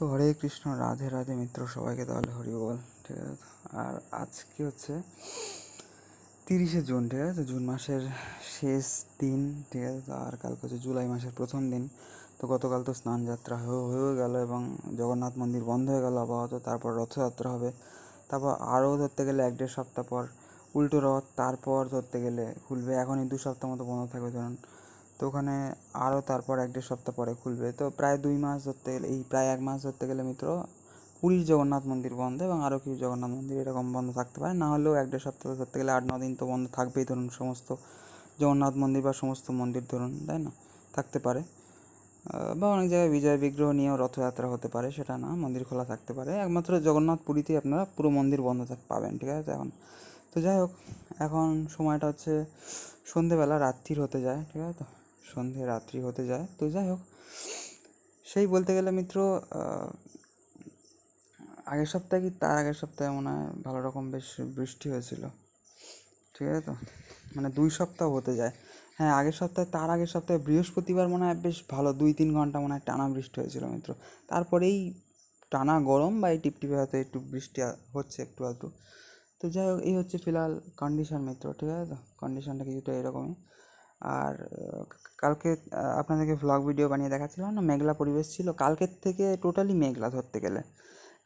তো হরে কৃষ্ণ, রাধে রাধে মিত্র, সবাইকে তাহলে হরি বল। ঠিক আছে, আর আজকে হচ্ছে 30শে জুন। ঠিক আছে, তো জুন মাসের শেষ দিন। ঠিক আছে, তো আর কালকে হচ্ছে জুলাই মাসের প্রথম দিন। তো গতকাল তো স্নান যাত্রা হয়ে গেল এবং জগন্নাথ মন্দির বন্ধ হয়ে গেল আপাতত। তারপর রথযাত্রা হবে, তারপর আরও ধরতে গেলে 1-1.5 সপ্তাহ পর উল্টো রথ, তারপর ধরতে গেলে খুলবে। এখনই 2 সপ্তাহ মতো বন্ধ থাকবে ধরুন, তো ওখানে আরও তারপর 1-1.5 সপ্তাহ পরে খুলবে। তো প্রায় 2 মাস ধরতে গেলে, এই প্রায় 1 মাস ধরতে গেলে মিত্র, পুরীর জগন্নাথ মন্দির বন্ধ এবং আরও কিছু জগন্নাথ মন্দির এরকম বন্ধ থাকতে পারে। না হলেও 1-1.5 সপ্তাহ ধরতে গেলে 8-9 দিন তো বন্ধ থাকবেই ধরুন, সমস্ত জগন্নাথ মন্দির বা সমস্ত মন্দির ধরুন, তাই না, থাকতে পারে। বা অনেক জায়গায় বিজয় বিগ্রহ নিয়েও রথযাত্রা হতে পারে, সেটা না, মন্দির খোলা থাকতে পারে। একমাত্র জগন্নাথ পুরীতেই আপনারা পুরো মন্দির বন্ধ পাবেন। ঠিক আছে, এখন তো যাই হোক, এখন সময়টা হচ্ছে সন্ধেবেলা, রাত্রির হতে যায়। ঠিক আছে, তো সন্ধে রাত্রি হতে যায়। তো যাই হোক, সেই বলতে গেলে মিত্র, আগের সপ্তাহে কি তার আগের সপ্তাহে মনে হয় ভালো রকম বেশ বৃষ্টি হয়েছিল। ঠিক আছে, তো মানে 2 সপ্তাহ হতে যায়। হ্যাঁ, আগের সপ্তাহে, তার আগের সপ্তাহে বৃহস্পতিবার মনে হয় বেশ ভালো 2-3 ঘন্টা মনে হয় টানা বৃষ্টি হয়েছিল মিত্র। তারপরেই টানা গরম বা এই টিপটিপে হয়তো একটু বৃষ্টি হচ্ছে একটু আধটু। তো যাই হোক, এই হচ্ছে ফিলহাল কন্ডিশন মিত্র। ঠিক আছে, তো কন্ডিশনটা কিছুটা এরকমই। আর কালকে আপনাদেরকে ভ্লগ ভিডিও বানিয়ে দেখাচ্ছিলাম না, মেঘলা পরিবেশ ছিল। কালকের থেকে টোটালি মেঘলা ধরতে গেলে।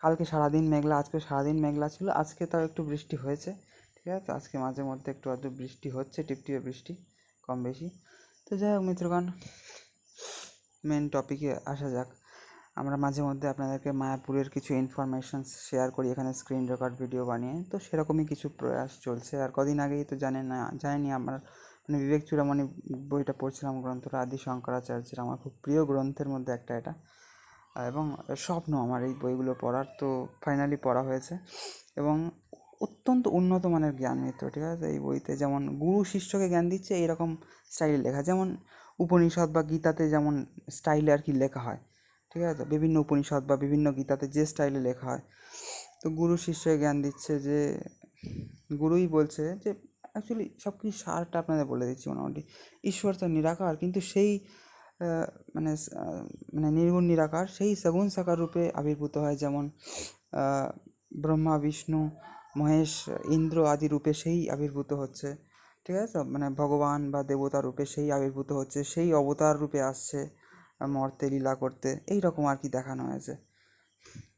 কালকে সারাদিন মেঘলা, আজকে সারাদিন মেঘলা ছিল। আজকে তাও একটু বৃষ্টি হয়েছে। ঠিক আছে, তো আজকে মাঝে মধ্যে একটু আধটু বৃষ্টি হচ্ছে, টিপটিপে বৃষ্টি, কম বেশি। তো যাই হোক মিত্রগণ, মেন টপিকে আসা যাক। আমরা মাঝে মধ্যে আপনাদেরকে মায়াপুরের কিছু ইনফরমেশন শেয়ার করি এখানে স্ক্রিন রেকর্ড ভিডিও বানিয়ে। তো সেরকমই কিছু প্রয়াস চলছে। আর কদিন আগেই তো জানেনি আমার, মানে বিবেক চূড়ামণি বইটা পড়ছিলাম, গ্রন্থটা আদি শঙ্করাচার্যের, আমার খুব প্রিয় গ্রন্থের মধ্যে একটা এটা। এবং স্বপ্ন আমার এই বইগুলো পড়ার, তো ফাইনালি পড়া হয়েছে এবং অত্যন্ত উন্নত মানের জ্ঞান মিত্র। ঠিক আছে, এই বইতে যেমন গুরু শিষ্যকে জ্ঞান দিচ্ছে এইরকম স্টাইলে লেখা, যেমন উপনিষদ বা গীতাতে যেমন স্টাইলে আর কি লেখা হয়। ঠিক আছে, বিভিন্ন উপনিষদ বা বিভিন্ন গীতাতে যে স্টাইলে লেখা হয়, তো গুরু শিষ্যকে জ্ঞান দিচ্ছে যে গুরুই বলছে যে অ্যাকচুয়ালি সব কিছু সারটা আপনাদের বলে দিচ্ছি মোটামুটি। ঈশ্বর তো নিরাকার, কিন্তু সেই আহ, মানে মানে নির্গুণ নিরাকার, সেই সগুণ সাকার রূপে আবির্ভূত হয়। যেমন ব্রহ্মা, বিষ্ণু, মহেশ, ইন্দ্র আদি রূপে সেই আবির্ভূত হচ্ছে। ঠিক আছে, তো মানে ভগবান বা দেবতা রূপে সেই আবির্ভূত হচ্ছে, সেই অবতার রূপে আসছে মর্তে লীলা করতে, এই রকম আর কি দেখানো হয়েছে।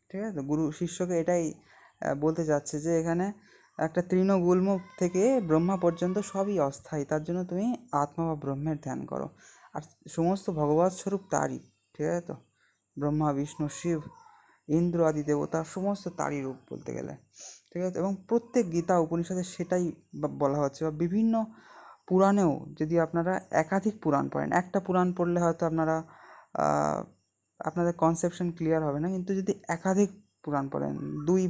ঠিক আছে, তো গুরু শিষ্যকে এটাই বলতে যাচ্ছে যে এখানে একটা তৃণগুল্ম থেকে ব্রহ্মা পর্যন্ত সবই অস্থায়ী, তার জন্য তুমি আত্মা বা ব্রহ্মের ধ্যান করো। আর সমস্ত ভগবৎ স্বরূপ তারই। ঠিক আছে, তো ব্রহ্মা, বিষ্ণু, শিব, ইন্দ্র আদি দেবতা সমস্ত তারই রূপ বলতে গেলে। ঠিক আছে, এবং প্রত্যেক গীতা উপনিষদে সেটাই বলা হচ্ছে। বা বিভিন্ন পুরাণেও যদি আপনারা একাধিক পুরাণ পড়েন, একটা পুরাণ পড়লে হয়তো আপনারা আপনাদের কনসেপশন ক্লিয়ার হবে না, কিন্তু যদি একাধিক পুরাণ পড়েন, 2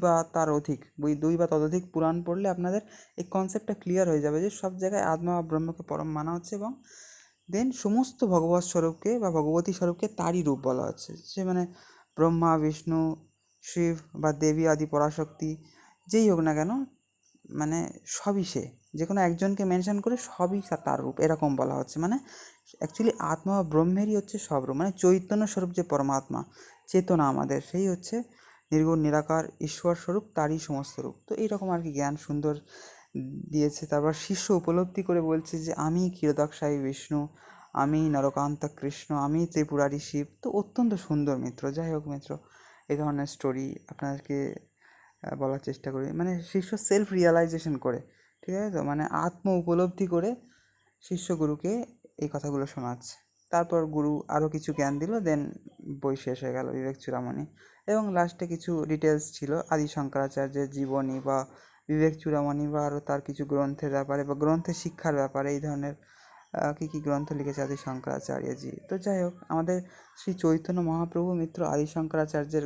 বা ততোধিক পুরাণ পড়লে আপনাদের এই কনসেপ্টটা ক্লিয়ার হয়ে যাবে যে সব জায়গায় আত্মা বা ব্রহ্মকে পরম মানা হচ্ছে এবং দেন সমস্ত ভগবৎ স্বরূপকে বা ভগবতী স্বরূপকে তারই রূপ বলা হচ্ছে। সে মানে ব্রহ্মা, বিষ্ণু, শিব বা দেবী আদি পরাশক্তি যেই হোক না কেন, মানে সবই সে, যে কোনো একজনকে মেনশন করে সবই তার রূপ এরকম বলা হচ্ছে। মানে অ্যাকচুয়ালি আত্মা বা ব্রহ্মেরই হচ্ছে সব রূপ, মানে চৈতন্য স্বরূপ যে পরমাত্মা, চেতনা আমাদের, সেই হচ্ছে নির্গুণ নিরাকার ঈশ্বর স্বরূপ, তারই সমস্ত রূপ। তো এইরকম আর কি জ্ঞান সুন্দর দিয়েছে। তারপর শিষ্য উপলব্ধি করে বলছে যে আমি ক্ষীরোদাক্ষায়ী বিষ্ণু, আমি নরকান্ত কৃষ্ণ, আমি ত্রিপুরারি শিব। তো অত্যন্ত সুন্দর মিত্র। যাই হোক মিত্র, এই ধরনের স্টোরি আপনাদেরকে বলার চেষ্টা করি, মানে শিষ্য সেলফ রিয়ালাইজেশন করে। ঠিক আছে, তো মানে আত্ম উপলব্ধি করে শিষ্য গুরুকে এই কথাগুলো শোনাচ্ছে। তারপর গুরু আরও কিছু জ্ঞান দিল, দেন বই শেষ হয়ে গেল বিবেক চূড়ামণি। এবং লাস্টে কিছু ডিটেলস ছিল আদি শঙ্করাচার্যের জীবনী বা বিবেক চূড়ামণি বা আরও তার কিছু গ্রন্থের ব্যাপারে বা গ্রন্থের শিক্ষার ব্যাপারে, এই ধরনের কী কী গ্রন্থ লিখেছে আদি শঙ্করাচার্যজি। তো যাই হোক, আমাদের শ্রী চৈতন্য মহাপ্রভু মিত্র আদি শঙ্করাচার্যের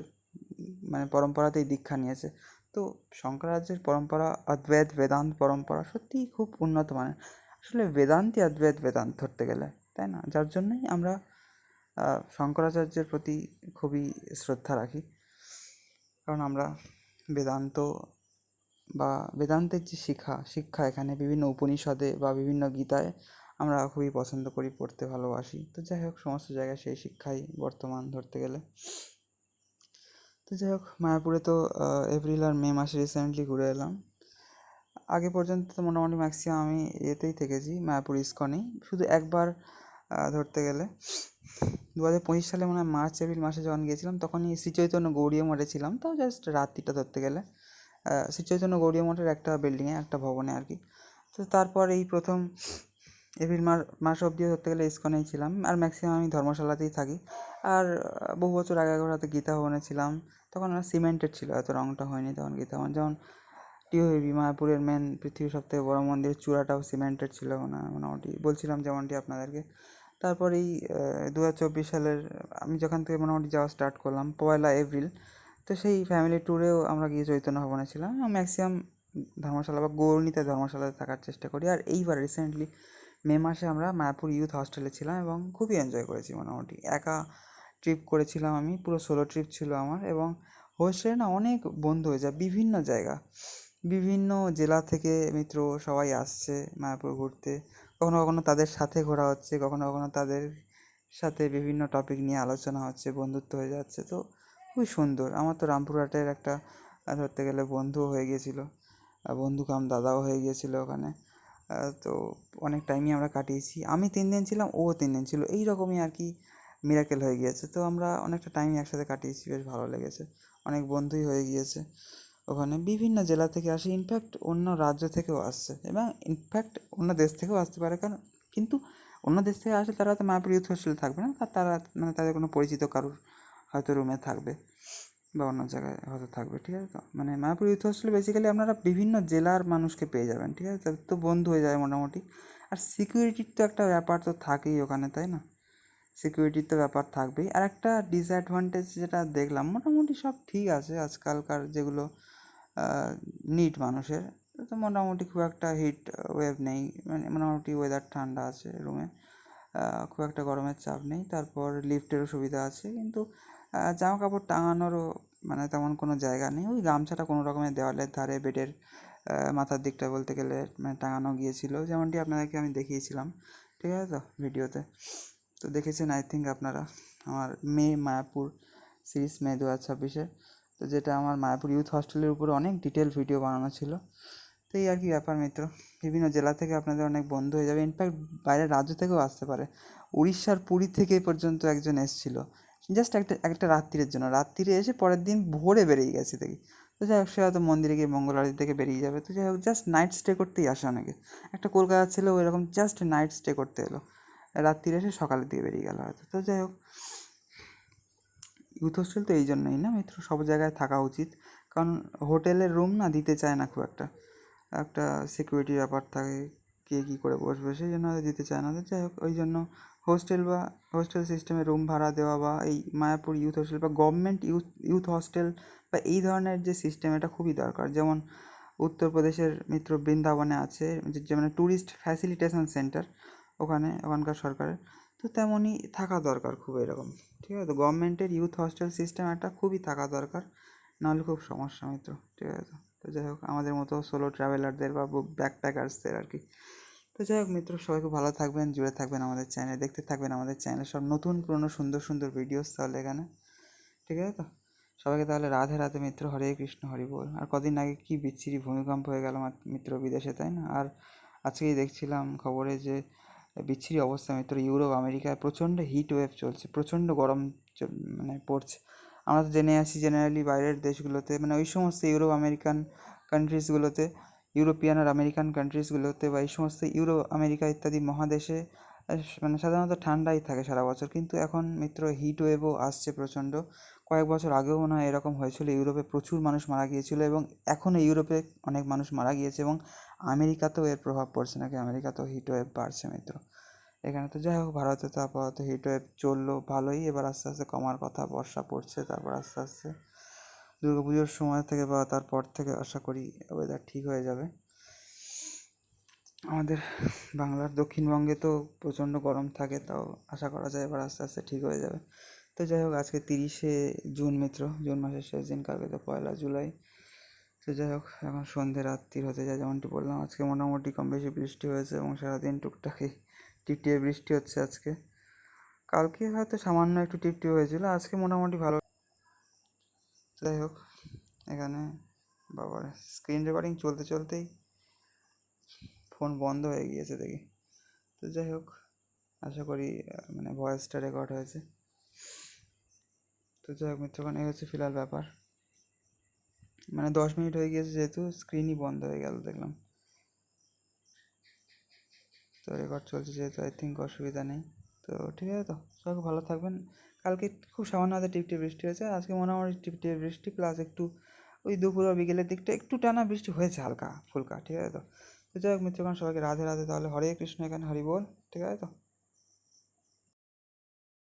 মানে পরম্পরাতেই দীক্ষা নিয়েছে। তো শঙ্করাচার্যের পরম্পরা, অদ্বৈত বেদান্ত পরম্পরা সত্যিই খুব উন্নত মানের। আসলে বেদান্তই অদ্বৈত বেদান্ত ধরতে গেলে, তাই না? যার জন্যই আমরা শঙ্করাচার্যের প্রতি খুবই শ্রদ্ধা রাখি, কারণ আমরা বেদান্ত বা বেদান্তের যে শিক্ষা এখানে বিভিন্ন উপনিষদে বা বিভিন্ন গীতায় আমরা খুবই পছন্দ করি, পড়তে ভালোবাসি। তো যাই হোক, সমস্ত জায়গায় সেই শিক্ষাই বর্তমান ধরতে গেলে। তো যাই হোক, মায়াপুরে তো এপ্রিল আর মে মাসে রিসেন্টলি ঘুরে এলাম। আগে পর্যন্ত তো মোটামুটি ম্যাক্সিমাম আমি এতেই থেকেছি, মায়াপুর ইস্কনেই। শুধু একবার ধরতে গেলে 2025 সালে মনে হয় মার্চ এপ্রিল মাসে যখন গিয়েছিলাম, তখনই শ্রীচৈতন্য গৌড়ীয় মঠে ছিলাম, তাও জাস্ট রাত্রিটা ধরতে গেলে শ্রীচৈতন্য গৌড়ীয় মঠের একটা বিল্ডিংয়ে, একটা ভবনে আর কি। তো তারপর এই প্রথম এপ্রিল মাস অবধিও ধরতে গেলে ইস্কনেই ছিলাম, আর ম্যাক্সিমাম আমি ধর্মশালাতেই থাকি। আর বহু বছর আগে একবার হয়তো গীতা ভবনে ছিলাম, তখন সিমেন্টেড ছিল, হয়তো রঙটা হয়নি তখন গীতা ভবন। যেমন টিওহেবি মায়াপুরের মেন পৃথিবীর সবথেকে বড় মন্দির, চূড়াটাও সিমেন্টেড ছিল না মোটামুটি, বলছিলাম যেমনটি আপনাদেরকে। তারপর এই 2024 সালের আমি যখন থেকে মোটামুটি যাওয়া স্টার্ট করলাম 1 এপ্রিল, তো সেই ফ্যামিলি ট্যুরেও আমরা গিয়ে চৈতন্য ভবনে ছিলাম। ম্যাক্সিমাম ধর্মশালা বা গৌরনীতে ধর্মশালায় থাকার চেষ্টা করি। আর এইবার রিসেন্টলি মে মাসে আমরা মায়াপুর ইউথ হস্টেলে ছিলাম এবং খুবই এনজয় করেছি। মোটামুটি একা ট্রিপ করেছিলাম আমি, পুরো সোলো ট্রিপ ছিল আমার। এবং হোস্টেলে না অনেক বন্ধু হয়ে যায়, বিভিন্ন জায়গা, বিভিন্ন জেলা থেকে মিত্র সবাই আসছে মায়াপুর ঘুরতে। কখনো কখনো তাদের সাথে ঘোরা হচ্ছে, কখনো কখনো তাদের সাথে বিভিন্ন টপিক নিয়ে আলোচনা হচ্ছে, বন্ধুত্ব হয়ে যাচ্ছে। তো খুবই সুন্দর। আমার তো রামপুরহাটের একটা ধরতে গেলে বন্ধুও হয়ে গিয়েছিলো, বন্ধু কাম দাদাও হয়ে গিয়েছিলো ওখানে। তো অনেক টাইমই আমরা কাটিয়েছি। আমি 3 দিন ছিলাম, ও 3 দিন ছিল, এই রকমই আর কি মিরাকেল হয়ে গিয়েছে। তো আমরা অনেকটা টাইমই একসাথে কাটিয়েছি, বেশ ভালো লেগেছে। অনেক বন্ধুই হয়ে গিয়েছে ওখানে, বিভিন্ন জেলা থেকে আসে, ইনফ্যাক্ট অন্য রাজ্য থেকেও আসছে, এবং ইনফ্যাক্ট অন্য দেশ থেকেও আসতে পারে। কারণ কিন্তু অন্য দেশ থেকে আসলে তারা তো মায়াপুর ইউথ হোস্টেলে থাকবে না, তারা মানে তাদের কোনো পরিচিত কারোর হয়তো রুমে থাকবে বা অন্য জায়গায় হয়তো থাকবে, ঠিক আছে। তো মানে মায়াপুর ইউথ হোস্টেলে বেসিক্যালি আপনারা বিভিন্ন জেলার মানুষকে পেয়ে যাবেন, ঠিক আছে। তো বন্ধু হয়ে যায় মোটামুটি। আর সিকিউরিটির তো একটা ব্যাপার তো থাকেই ওখানে, তাই না? সিকিউরিটির তো ব্যাপার থাকবেই। আর একটা ডিসঅ্যাডভান্টেজ যেটা দেখলাম, মোটামুটি সব ঠিক আছে আজকালকার যেগুলো নিট মানুষের, তো মোটামুটি খুব একটা হিট ওয়েভ নেই, মানে মোটামুটি ওয়েদার ঠান্ডা আছে রুমে, খুব একটা গরমের চাপ নেই। তারপর লিফটেরও সুবিধা আছে, কিন্তু জামা কাপড় টাঙানোরও মানে তেমন কোনো জায়গা নেই। ওই গামছাটা কোনো রকমের দেওয়ালের ধারে বেডের মাথার দিকটা বলতে গেলে মানে টাঙানো গিয়েছিল, যেমনটি আপনাদেরকে আমি দেখিয়েছিলাম, ঠিক আছে তো ভিডিওতে। তো দেখেছেন আই থিঙ্ক আপনারা আমার মায়াপুর সিরিজ মে 2026-এ, তো যেটা আমার মায়াপুর ইউথ হস্টেলের উপরে অনেক ডিটেল ভিডিও বানানো ছিল। তো এই আর কি ব্যাপার মিত্র, বিভিন্ন জেলা থেকে আপনাদের অনেক বন্ধু হয়ে যাবে, ইনফ্যাক্ট বাইরের রাজ্য থেকেও আসতে পারে। উড়িষ্যার পুরী থেকে পর্যন্ত একজন এসেছিল, জাস্ট একটা একটা রাত্রির জন্য, রাত্রিরে এসে পরের দিন ভোরে বেরিয়ে গেছে দেখি। তো যাই হোক, সে হয়তো মন্দিরে গিয়ে মঙ্গল আরতি থেকে বেরিয়ে যাবে। তো যাই হোক, জাস্ট নাইট স্টে করতেই আসে অনেকে। একটা কলকাতা ছিল ওই রকম, জাস্ট নাইট স্টে করতে এলো, রাত্রিরে এসে সকালের দিকে বেরিয়ে গেল হয়তো। তো যাই হোক, ইউথ হোস্টেল তো এই জন্যই না মিত্র, সব জায়গায় থাকা উচিত। কারণ হোটেলের রুম না দিতে চায় না খুব একটা, একটা সিকিউরিটির ব্যাপার থাকে, কে কী করে বসবে, সেই জন্য হয়তো দিতে চায় না। তো যাই হোক, ওই জন্য হোস্টেল বা হোস্টেল সিস্টেমে রুম ভাড়া দেওয়া, বা এই মায়াপুর ইউথ হোস্টেল বা গভর্নমেন্ট ইউথ হস্টেল বা এই ধরনের যে সিস্টেম, এটা খুবই দরকার। যেমন উত্তরপ্রদেশের মিত্র বৃন্দাবনে আছে যে মানে ট্যুরিস্ট ফ্যাসিলিটেশন সেন্টার, ওখানকার সরকারের, তো তেমনই থাকা দরকার খুব এরকম, ঠিক আছে। তো গভর্নমেন্টের ইউথ হস্টেল সিস্টেম একটা খুবই থাকা দরকার, নাহলে খুব সমস্যা মিত্র, ঠিক আছে। তো যাই হোক, আমাদের মতো সোলো ট্রাভেলারদের বা ব্যাকপ্যাকার্সদের আর কি। তো যাই হোক মিত্র, সবাই খুব ভালো থাকবেন, জুড়ে থাকবেন আমাদের চ্যানেলে, দেখতে থাকবেন আমাদের চ্যানেলে সব নতুন পুরনো সুন্দর সুন্দর ভিডিওস তাহলে এখানে, ঠিক আছে তো। সবাইকে তাহলে রাধে রাধে মিত্র, হরে কৃষ্ণ হরি বল। আর কদিন আগে কি বিচ্ছিরি ভূমিকম্প হয়ে গেল মিত্র বিদেশে, তাই না? আর আজকেই দেখছিলাম খবরে যে বিচ্ছিরি অবস্থা মিত্র, ইউরোপ আমেরিকায় প্রচণ্ড হিট ওয়েভ চলছে, প্রচণ্ড গরম মানে পড়ছে। আমরা তো জেনে আসি জেনারেলি বাইরের দেশগুলোতে, মানে ওই সমস্ত ইউরোপ আমেরিকান কান্ট্রিজগুলোতে, ইউরোপিয়ান আর আমেরিকান কান্ট্রিজগুলোতে বা এই সমস্ত ইউরো আমেরিকা ইত্যাদি মহাদেশে মানে সাধারণত ঠান্ডাই থাকে সারা বছর। কিন্তু এখন মিত্র হিট ওয়েভও আসছে প্রচণ্ড। কয়েক বছর আগেও মনে হয় এরকম হয়েছিল, ইউরোপে প্রচুর মানুষ মারা গিয়েছিল, এবং এখনও ইউরোপে অনেক মানুষ মারা গিয়েছে, এবং আমেরিকাতেও এর প্রভাব পড়ছে নাকি, আমেরিকাতেও হিট ওয়েভ বাড়ছে মিত্র এখানে। তো যাই হোক, ভারতে তো আপাতত হিট ওয়েভ চললো ভালোই, এবার আস্তে আস্তে কমার কথা, বর্ষা পড়ছে, তারপর আস্তে আস্তে দুর্গা পুজোর সময় থেকে বা তারপর থেকে আশা করি ওয়েদার ঠিক হয়ে যাবে। আমাদের বাংলার দক্ষিণবঙ্গে তো প্রচণ্ড গরম থাকে, তাও আশা করা যায় এবার আস্তে আস্তে ঠিক হয়ে যাবে। তো যাই হোক, আজকে 30শে জুন মিত্র, জুন মাসের শেষ দিন, কালকে তো 1 জুলাই। তো যাই হোক, এখন সন্ধে রাত্রির হতে যায়, যেমনটি বললাম আজকে মোটামুটি কম বেশি বৃষ্টি হয়েছে, এবং সারাদিন টুকটাকি টিপটিপে বৃষ্টি হচ্ছে আজকে। কালকে হয়তো সামান্য একটু টিপটিপ হয়েছিল, আজকে মোটামুটি ভালো। যাই হোক, এখানে বাবার স্ক্রিন রেকর্ডিং চলতে চলতেই ফোন বন্ধ হয়ে গিয়েছে দেখি। তো যাই হোক, আশা করি মানে ভয়েসটা রেকর্ড হয়েছে। তো যাই হোক মিত্রগণ, এই হচ্ছে ফিলহাল ব্যাপার। মানে 10 মিনিট হয়ে গিয়েছে যেহেতু স্ক্রিনই বন্ধ হয়ে গেল দেখলাম। তো রেকর্ড চলছে যেহেতু আই থিঙ্ক অসুবিধা নেই। তো ঠিক আছে, তো সবাই ভালো থাকবেন। কালকে খুব সামান্য হাতে টিপটিপ বৃষ্টি হয়েছে, আজকে মোটামুটি টিপটিপ বৃষ্টি প্লাস একটু ওই দুপুর বা বিকেলের দিকটা একটু টানা বৃষ্টি হয়েছে হালকা ফুলকা, ঠিক আছে তো। তো যাই হোক মিত্রগণ, সবাইকে রাধে রাধে। তাহলে হরে কৃষ্ণ, এখানে হরি বল, ঠিক আছে তো।